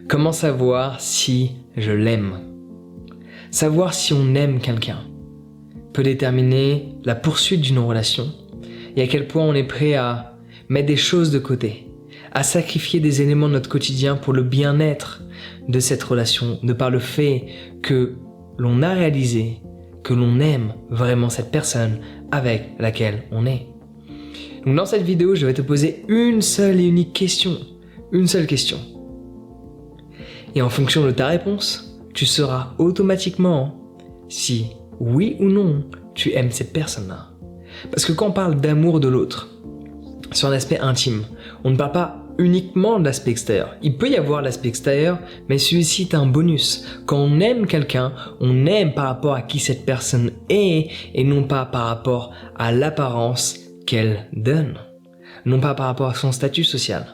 Comment savoir si je l'aime? Savoir si on aime quelqu'un peut déterminer la poursuite d'une relation et à quel point on est prêt à mettre des choses de côté, à sacrifier des éléments de notre quotidien pour le bien-être de cette relation, de par le fait que l'on a réalisé que l'on aime vraiment cette personne avec laquelle on est. Donc dans cette vidéo, je vais te poser une seule et unique question. Une seule question. Et en fonction de ta réponse, tu sauras automatiquement si, oui ou non, tu aimes cette personne-là. Parce que quand on parle d'amour de l'autre, sur un aspect intime, on ne parle pas uniquement de l'aspect extérieur. Il peut y avoir l'aspect extérieur, mais celui-ci est un bonus. Quand on aime quelqu'un, on aime par rapport à qui cette personne est et non pas par rapport à l'apparence qu'elle donne. Non pas par rapport à son statut social,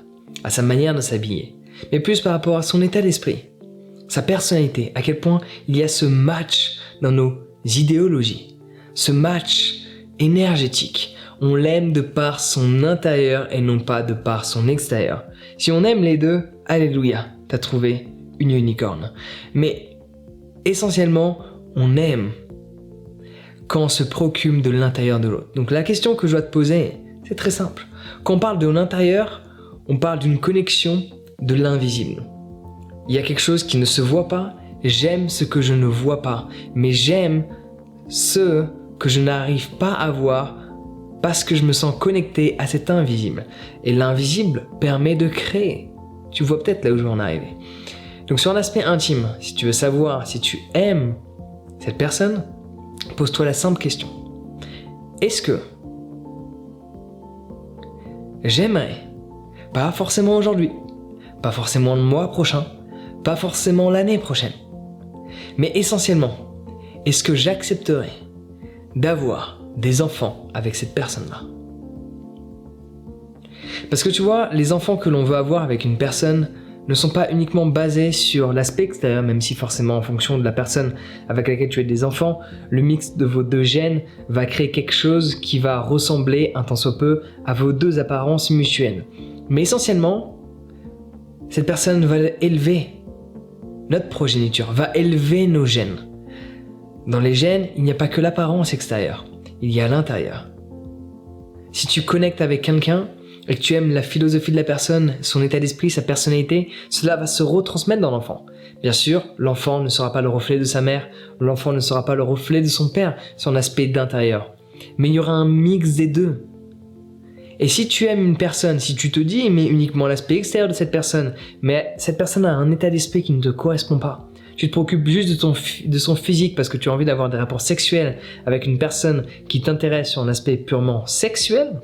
à sa manière de s'habiller, mais plus par rapport à son état d'esprit, sa personnalité, à quel point il y a ce match dans nos idéologies, ce match énergétique. On l'aime de par son intérieur et non pas de par son extérieur. Si on aime les deux, alléluia, t'as trouvé une unicorne. Mais essentiellement, on aime quand on se préoccupe de l'intérieur de l'autre. Donc la question que je dois te poser, c'est très simple. Quand on parle de l'intérieur, on parle d'une connexion de l'invisible. Il y a quelque chose qui ne se voit pas. J'aime ce que je ne vois pas, mais j'aime ce que je n'arrive pas à voir parce que je me sens connecté à cet invisible. Et l'invisible permet de créer. Tu vois peut-être là où je veux en arriver. Donc sur un aspect intime, si tu veux savoir si tu aimes cette personne, pose-toi la simple question. Est-ce que j'aimerais, pas forcément aujourd'hui, pas forcément le mois prochain, pas forcément l'année prochaine, mais essentiellement, est-ce que j'accepterais d'avoir des enfants avec cette personne-là? Parce que tu vois, les enfants que l'on veut avoir avec une personne ne sont pas uniquement basés sur l'aspect extérieur, même si forcément en fonction de la personne avec laquelle tu as des enfants, le mix de vos deux gènes va créer quelque chose qui va ressembler un tant soit peu à vos deux apparences mutuelles. Mais essentiellement, cette personne va élever notre progéniture, va élever nos gènes. Dans les gènes, il n'y a pas que l'apparence extérieure, il y a l'intérieur. Si tu connectes avec quelqu'un et que tu aimes la philosophie de la personne, son état d'esprit, sa personnalité, cela va se retransmettre dans l'enfant. Bien sûr, l'enfant ne sera pas le reflet de sa mère, l'enfant ne sera pas le reflet de son père, son aspect d'intérieur. Mais il y aura un mix des deux. Et si tu aimes une personne, si tu te dis aimer uniquement l'aspect extérieur de cette personne, mais cette personne a un état d'esprit qui ne te correspond pas, tu te préoccupes juste de son physique parce que tu as envie d'avoir des rapports sexuels avec une personne qui t'intéresse sur un aspect purement sexuel,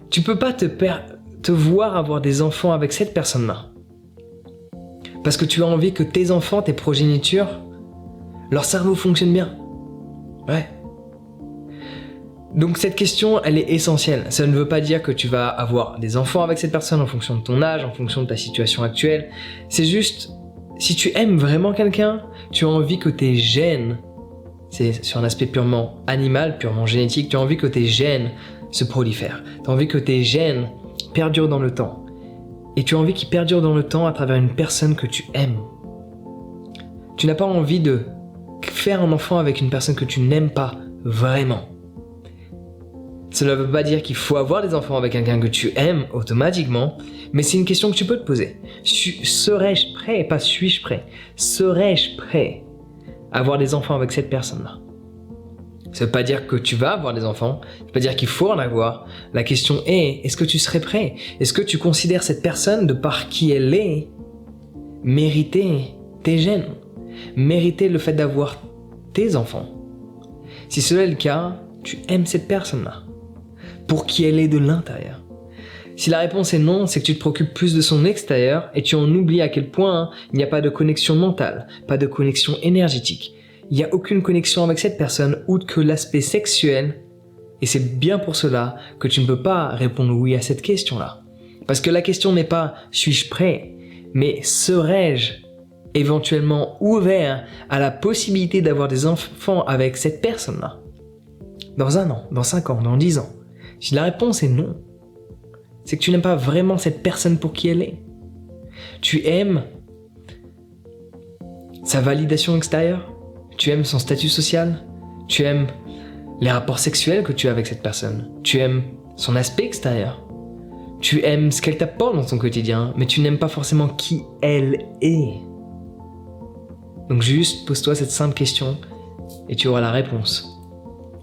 tu peux pas te voir avoir des enfants avec cette personne-là. Parce que tu as envie que tes enfants, tes progénitures, leur cerveau fonctionne bien. Ouais. Donc cette question, elle est essentielle. Ça ne veut pas dire que tu vas avoir des enfants avec cette personne en fonction de ton âge, en fonction de ta situation actuelle. C'est juste, si tu aimes vraiment quelqu'un, tu as envie que tes gènes, c'est sur un aspect purement animal, purement génétique, tu as envie que tes gènes se prolifèrent. Tu as envie que tes gènes perdurent dans le temps. Et tu as envie qu'ils perdurent dans le temps à travers une personne que tu aimes. Tu n'as pas envie de faire un enfant avec une personne que tu n'aimes pas vraiment. Cela ne veut pas dire qu'il faut avoir des enfants avec quelqu'un que tu aimes automatiquement, mais c'est une question que tu peux te poser. Serais-je prêt, pas suis-je prêt, serais-je prêt à avoir des enfants avec cette personne-là? Ça ne veut pas dire que tu vas avoir des enfants, ça ne veut pas dire qu'il faut en avoir. La question est, est-ce que tu serais prêt? Est-ce que tu considères cette personne, de par qui elle est, mériter tes gènes, mériter le fait d'avoir tes enfants? Si cela est le cas, tu aimes cette personne-là, pour qui elle est de l'intérieur. Si la réponse est non, c'est que tu te préoccupes plus de son extérieur et tu en oublies à quel point il n'y a pas de connexion mentale, pas de connexion énergétique. Il n'y a aucune connexion avec cette personne outre que l'aspect sexuel. Et c'est bien pour cela que tu ne peux pas répondre oui à cette question-là. Parce que la question n'est pas « suis-je prêt ?», mais « serais-je éventuellement ouvert à la possibilité d'avoir des enfants avec cette personne-là ?» Dans 1 an, dans 5 ans, dans 10 ans. Si la réponse est non, c'est que tu n'aimes pas vraiment cette personne pour qui elle est. Tu aimes sa validation extérieure? Tu aimes son statut social? Tu aimes les rapports sexuels que tu as avec cette personne? Tu aimes son aspect extérieur? Tu aimes ce qu'elle t'apporte dans ton quotidien, mais tu n'aimes pas forcément qui elle est. Donc juste pose-toi cette simple question et tu auras la réponse.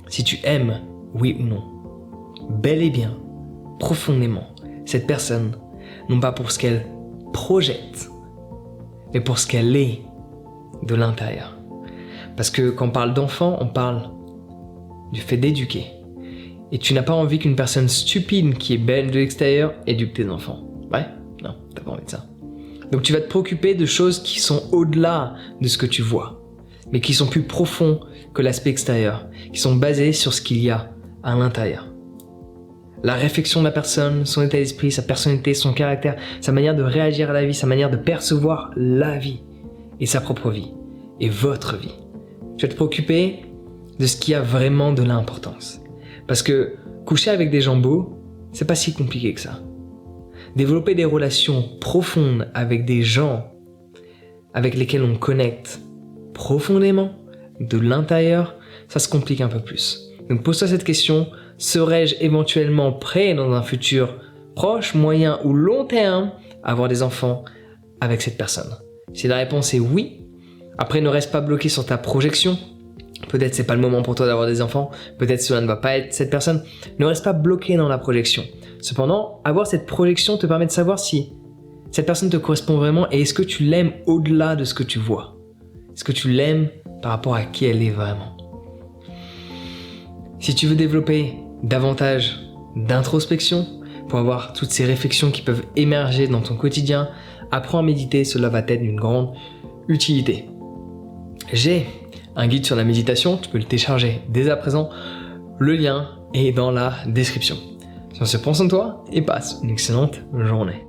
Si tu aimes, oui ou non, bel et bien, profondément, cette personne, non pas pour ce qu'elle projette, mais pour ce qu'elle est de l'intérieur. Parce que quand on parle d'enfant, on parle du fait d'éduquer. Et tu n'as pas envie qu'une personne stupide qui est belle de l'extérieur éduque tes enfants. Ouais? Non, t'as pas envie de ça. Donc tu vas te préoccuper de choses qui sont au-delà de ce que tu vois, mais qui sont plus profonds que l'aspect extérieur, qui sont basés sur ce qu'il y a à l'intérieur. La réflexion de la personne, son état d'esprit, sa personnalité, son caractère, sa manière de réagir à la vie, sa manière de percevoir la vie et sa propre vie et votre vie. Tu vas te préoccuper de ce qui a vraiment de l'importance. Parce que coucher avec des gens beaux, c'est pas si compliqué que ça. Développer des relations profondes avec des gens avec lesquels on connecte profondément, de l'intérieur, ça se complique un peu plus. Donc pose-toi cette question, serais-je éventuellement prêt dans un futur proche, moyen ou long terme à avoir des enfants avec cette personne? Si la réponse est oui, après ne reste pas bloqué sur ta projection. Peut-être c'est pas le moment pour toi d'avoir des enfants, peut-être cela ne va pas être cette personne. Ne reste pas bloqué dans la projection. Cependant, avoir cette projection te permet de savoir si cette personne te correspond vraiment et est-ce que tu l'aimes au-delà de ce que tu vois? Est-ce que tu l'aimes par rapport à qui elle est vraiment? Si tu veux développer davantage d'introspection pour avoir toutes ces réflexions qui peuvent émerger dans ton quotidien, apprends à méditer, cela va t'être d'une grande utilité. J'ai un guide sur la méditation, tu peux le télécharger dès à présent. Le lien est dans la description. Sur ce, prends soin de toi et passe une excellente journée.